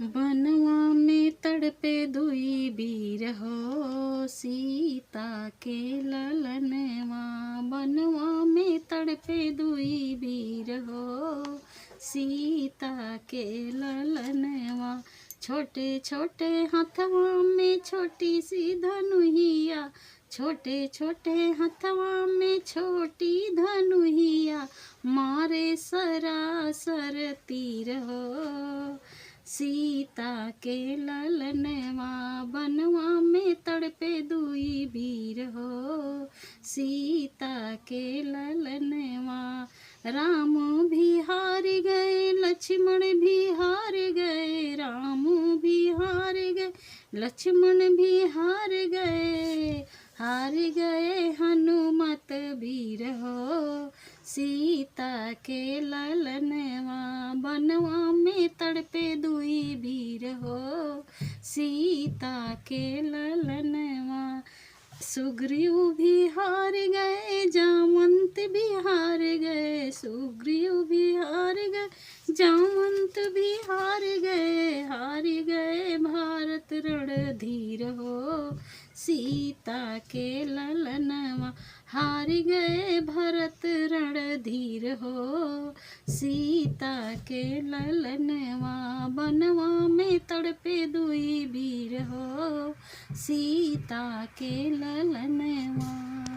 बनवा में तड़पे दुई बीर हो, सीता के ललनवा। बनवा में तड़पे दुई बीर हो, सीता के ललनवा। छोटे छोटे हथवा में छोटी सी धनुहिया, छोटे छोटे हथवा में छोटी धनुहिया, मारे सरासर तीर हो, सीता के ललनवा। बनवा में तड़पे दुई बीर हो, सीता के ललनवा। राम भी हार गए, लक्ष्मण भी हार गए, राम भी हार गए, लक्ष्मण भी हार गए हनुमत वीर हो, सीता के ललनवा। बनवा में तड़पे दुई बीर हो, सीता के ललनवा। सुग्रीव भी हार गए, जामवंत भी हार गए, सुग्रीव भी हार गए, जामवंत भी हार गए भारत रणधीर हो, सीता के ललनवा। हार गए भरत रणधीर हो, सीता के ललनवा। बनवा में तड़पे दुई बीर हो, सीता के ललनवा।